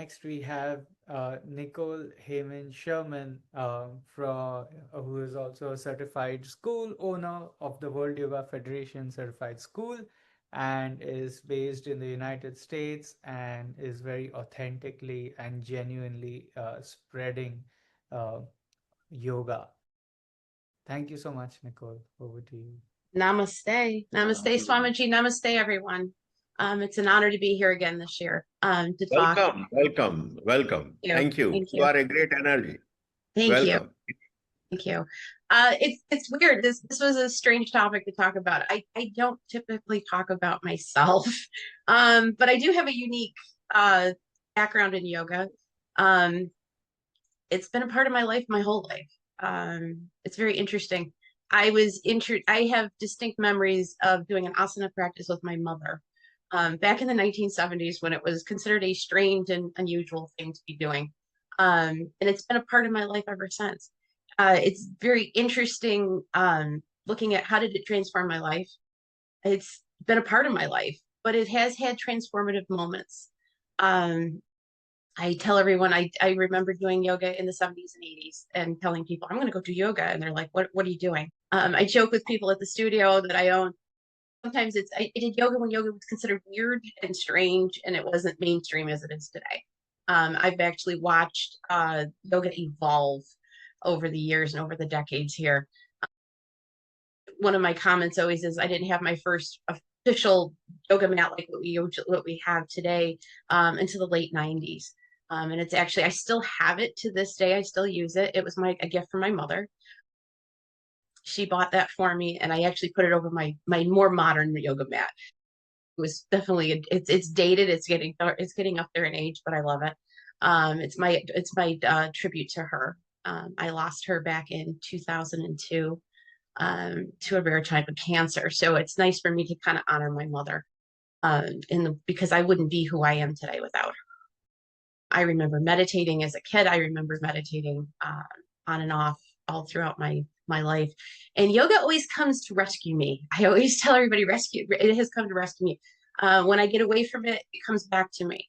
next we have Nicole Hayman-Sherman, who is also a certified school owner of the World Yoga Federation Certified School and is based in the United States and is very authentically and genuinely spreading uh, yoga. Thank you so much, Nicole. Over to you. Namaste. Namaste, Swamiji. Namaste, everyone. It's an honor to be here again this year to talk. Welcome, welcome, welcome. Thank you. Thank you. Thank You you. are a great energy. Thank you. Welcome. Thank you. It's weird. This was a strange topic to talk about. I don't typically talk about myself, but I do have a unique background in yoga. It's been a part of my life my whole life. It's very interesting. I have distinct memories of doing an asana practice with my mother back in the 1970s when it was considered a strange and unusual thing to be doing. And it's been a part of my life ever since. It's very interesting looking at how did it transform my life. It's been a part of my life, but it has had transformative moments. I tell everyone I remember doing yoga in the 70s and 80s and telling people I'm going to go do yoga, and they're like, what are you doing? I joke with people at the studio that I own. Sometimes I did yoga when yoga was considered weird and strange, and it wasn't mainstream as it is today. I've actually watched yoga evolve over the years and over the decades here. One of my comments always is I didn't have my first official yoga mat like what we have today until the late 90s. And it's actually, I still have it to this day. I still use it. It was a gift from my mother. She bought that for me, and I actually put it over my more modern yoga mat. It was definitely, it's dated. It's getting up there in age, but I love it. It's my tribute to her. I lost her back in 2002 to a rare type of cancer. So it's nice for me to kind of honor my mother because I wouldn't be who I am today without her. I remember meditating as a kid. I remember meditating on and off all throughout my life. And yoga always comes to rescue me. I always tell everybody, it has come to rescue me. When I get away from it, it comes back to me.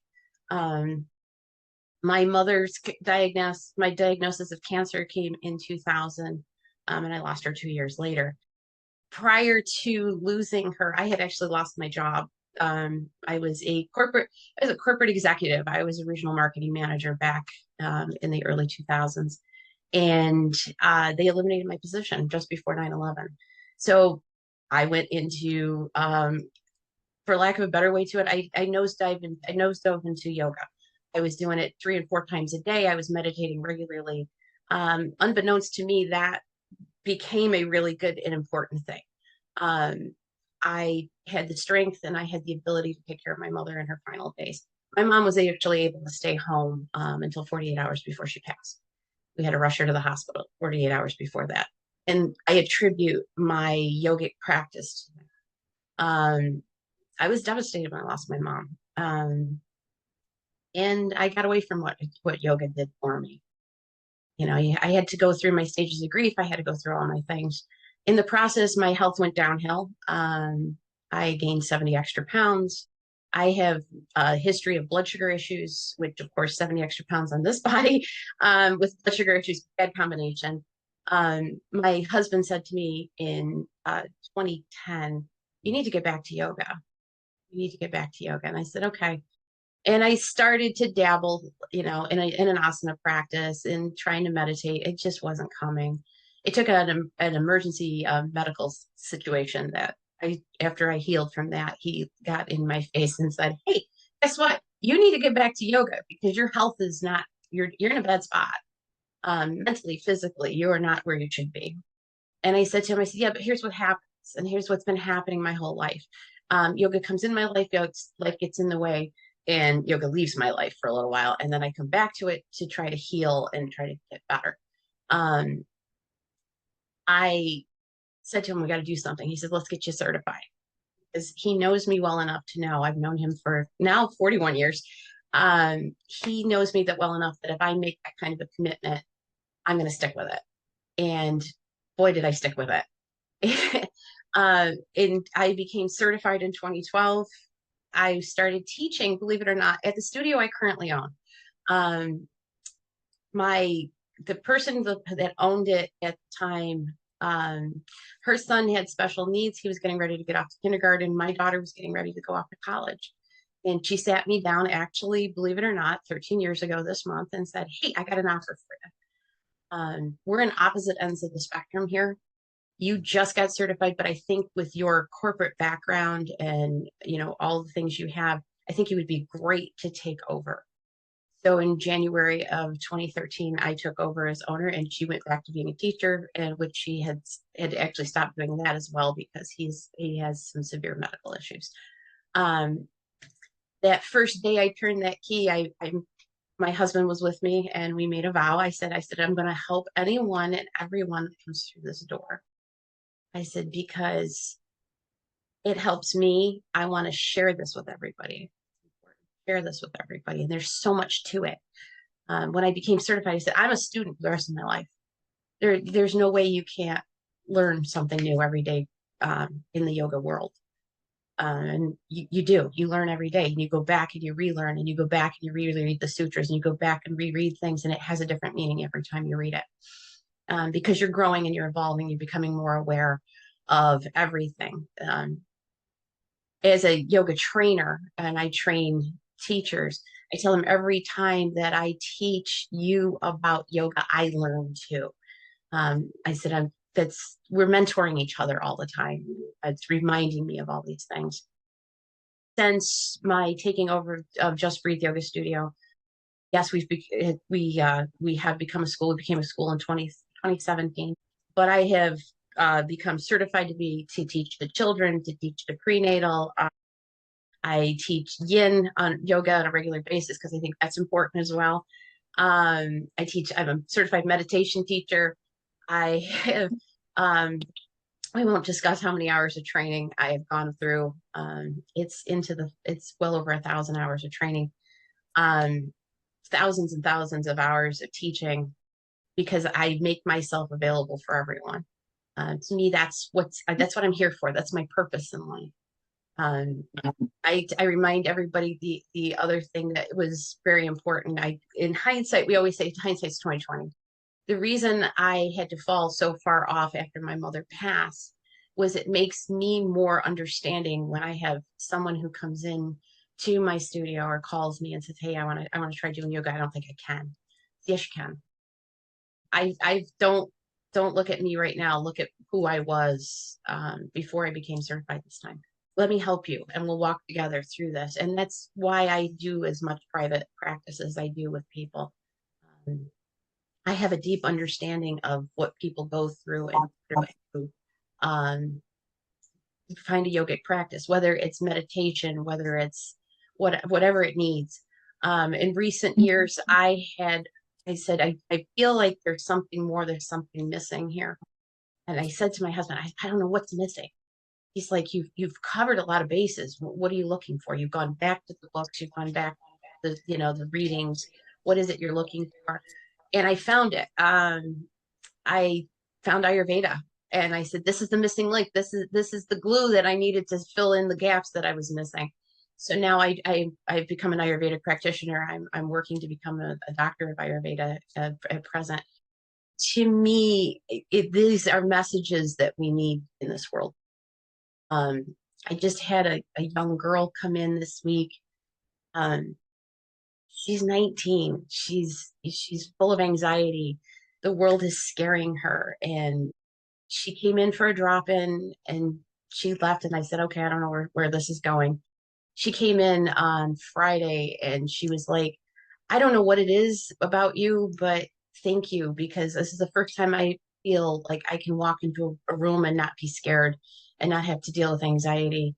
My mother's diagnosis of cancer came in 2000, and I lost her 2 years later. Prior to losing her, I had actually lost my job. I was a corporate executive. I was a regional marketing manager back in the early 2000s, and they eliminated my position just before 9/11. So I went into, for lack of a better way to it, I nosedove into yoga. I was doing it 3 and 4 times a day. I was meditating regularly. Unbeknownst to me, that became a really good and important thing. I had the strength and I had the ability to take care of my mother in her final days. My mom was actually able to stay home until 48 hours before she passed. We had to rush her to the hospital 48 hours before that. And I attribute my yogic practice to that. I was devastated when I lost my mom. And I got away from what yoga did for me. You know, I had to go through my stages of grief. I had to go through all my things. In the process, my health went downhill. I gained 70 extra pounds. I have a history of blood sugar issues, which of course, 70 extra pounds on this body with blood sugar issues, bad combination. My husband said to me in 2010, you need to get back to yoga. You need to get back to yoga. And I said, okay. And I started to dabble, in an asana practice and trying to meditate. It just wasn't coming. It took an emergency medical situation that after I healed from that, he got in my face and said, hey, guess what? You need to get back to yoga because your health is not, you're in a bad spot. Mentally, physically, you are not where you should be. And I said to him, yeah, but here's what happens. And here's what's been happening my whole life. Yoga comes in my life, life gets in the way, and yoga leaves my life for a little while. And then I come back to it to try to heal and try to get better. I said to him, we got to do something. He said, let's get you certified. Because he knows me well enough to know, I've known him for now 41 years. He knows me that well enough that if I make that kind of a commitment, I'm going to stick with it. And boy, did I stick with it. And I became certified in 2012. I started teaching, believe it or not, at the studio I currently own. Um, the person that owned it at the time, her son had special needs. He was getting ready to get off to kindergarten. My daughter was getting ready to go off to college. And she sat me down, actually, believe it or not, 13 years ago this month, and said, "Hey, I got an offer for you. We're in opposite ends of the spectrum here. You just got certified, but I think with your corporate background and all the things you have, I think you would be great to take over." So in January of 2013, I took over as owner, and she went back to being a teacher, and which she had actually stopped doing that as well because he has some severe medical issues. That first day I turned that key, my husband was with me, and we made a vow. I said, I'm going to help anyone and everyone that comes through this door. I said, because it helps me. I want to share this with everybody. Share this with everybody. And there's so much to it. When I became certified, I said, I'm a student for the rest of my life. There's no way you can't learn something new every day in the yoga world. And you learn every day, and you go back and you relearn, and you go back and you reread the sutras, and you go back and reread things, and it has a different meaning every time you read it, because you're growing and you're evolving, you're becoming more aware of everything. As a yoga trainer, and I train teachers, I tell them every time that I teach you about yoga, I learn too. I said, we're mentoring each other all the time. It's reminding me of all these things. Since my taking over of Just Breathe Yoga Studio, yes, we have become a school. We became a school in 2017, but I have become certified to teach the children, to teach the prenatal. I teach yin on yoga on a regular basis because I think that's important as well. I'm a certified meditation teacher. I have, we won't discuss how many hours of training I have gone through. It's well over 1,000 hours of training, thousands and thousands of hours of teaching, because I make myself available for everyone. To me, that's what I'm here for. That's my purpose in life. I remind everybody the other thing that was very important. In hindsight, we always say hindsight's 2020. The reason I had to fall so far off after my mother passed was it makes me more understanding when I have someone who comes in to my studio or calls me and says, "Hey, I want to try doing yoga. I don't think I can." Yes, you can. I don't look at me right now. Look at who I was before I became certified this time. Let me help you, and we'll walk together through this. And that's why I do as much private practice as I do with people. I have a deep understanding of what people go through and find a yogic practice, whether it's meditation, whether it's whatever it needs. In recent years, I said, I feel like there's something more, there's something missing here. And I said to my husband, I don't know what's missing. He's like, you've covered a lot of bases. What are you looking for? You've gone back to the books, you've gone back to the readings. What is it you're looking for? And I found it. I found Ayurveda, and I said, this is the missing link. This is the glue that I needed to fill in the gaps that I was missing. So now I've become an Ayurveda practitioner. I'm working to become a doctor of Ayurveda at present. To me, these are messages that we need in this world. I just had a young girl come in this week. She's 19. She's full of anxiety. The world is scaring her, and she came in for a drop-in, and she left, and I said, okay, I don't know where this is going. She came in on Friday, and she was like, I don't know what it is about you, but thank you, because this is the first time I feel like I can walk into a room and not be scared and not have to deal with anxiety.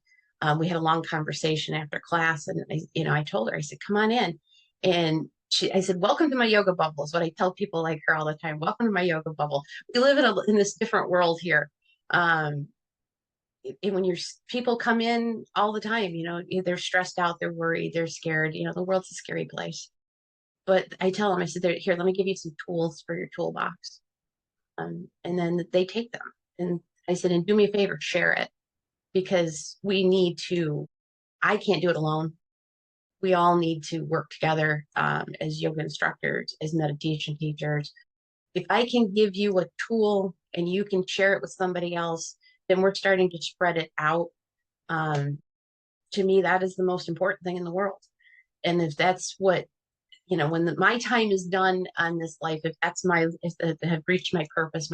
We had a long conversation after class, and I told her, I said, come on in. And I said, welcome to my yoga bubble is what I tell people like her all the time. Welcome to my yoga bubble. We live in this different world here. And when people come in all the time, they're stressed out, they're worried, they're scared. The world's a scary place. But I tell them, I said, here, let me give you some tools for your toolbox. And then they take them. And I said, and do me a favor, share it, because we need to. I can't do it alone. we all need to work together as yoga instructors, as meditation teachers. If I can give you a tool and you can share it with somebody else, then we're starting to spread it out. To me, that is the most important thing in the world. And if that's what, when my time is done on this life, if I have reached my purpose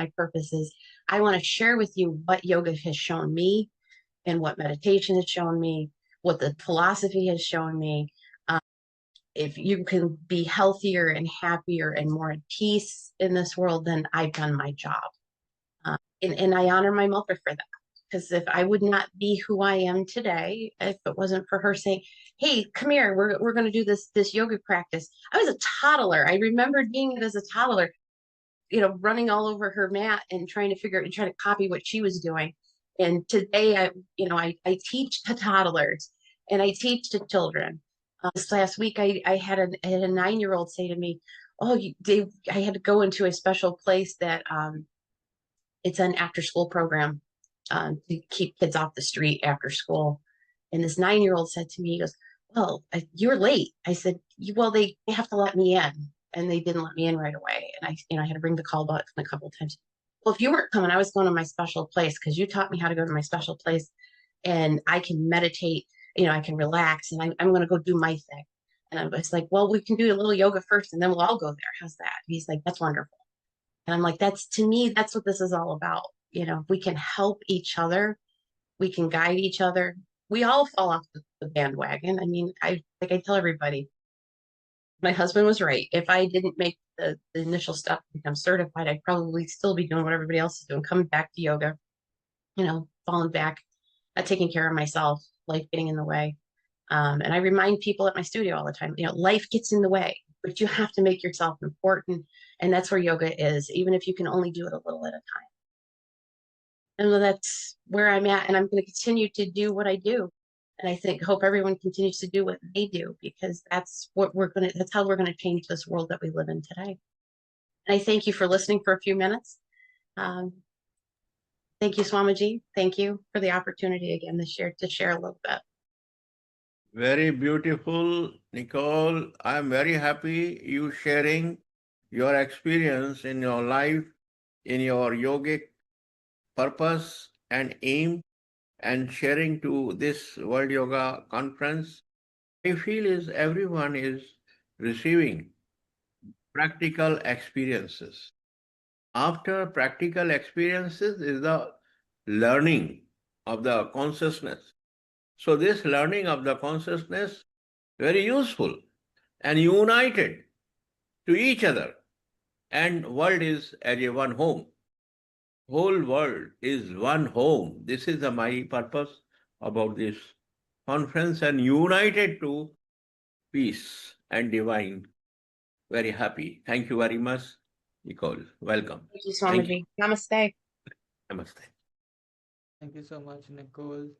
is I want to share with you what yoga has shown me and what meditation has shown me, what the philosophy has shown me. If you can be healthier and happier and more at peace in this world, then I've done my job. And I honor my mother for that. Because if I would not be who I am today, if it wasn't for her saying, "Hey, come here, we're going to do this yoga practice." I was a toddler. I remember being it as a toddler, running all over her mat and trying to copy what she was doing. And today, I teach to toddlers and I teach to children. This last week, I had a 9-year-old say to me, "Oh, I had to go into a special place that it's an after-school program to keep kids off the street after school." And this 9-year-old said to me, he goes, "Well, you're late." I said, "Well, they have to let me in." And they didn't let me in right away. And I had to ring the call button a couple of times. "Well, if you weren't coming, I was going to my special place because you taught me how to go to my special place and I can meditate, I can relax and I'm going to go do my thing." And I was like, "Well, we can do a little yoga first and then we'll all go there. How's that?" He's like, "That's wonderful." And I'm like, to me, that's what this is all about. We can help each other. We can guide each other. We all fall off the bandwagon. I mean, I tell everybody, my husband was right. If I didn't make the initial step to become certified, I'd probably still be doing what everybody else is doing, coming back to yoga, falling back, not taking care of myself, life getting in the way. And I remind people at my studio all the time, life gets in the way, but you have to make yourself important. And that's where yoga is, even if you can only do it a little at a time. And that's where I'm at. And I'm going to continue to do what I do. And I hope everyone continues to do what they do, because that's how we're going to change this world that we live in today. And I thank you for listening for a few minutes. Thank you, Swamiji. Thank you for the opportunity again to share a little bit. Very beautiful, Nicole. I'm very happy you sharing your experience in your life, in your yogic purpose and aim, and sharing to this World Yoga Conference. I feel is everyone is receiving practical experiences. After practical experiences is the learning of the consciousness. So this learning of the consciousness very useful and united to each other. And world is as a one home. Whole world is one home. This is my purpose about this conference, and united to peace and divine. Very happy. Thank you very much, Nicole. Welcome. Thank you, Swamiji. Namaste. Namaste. Thank you so much, Nicole.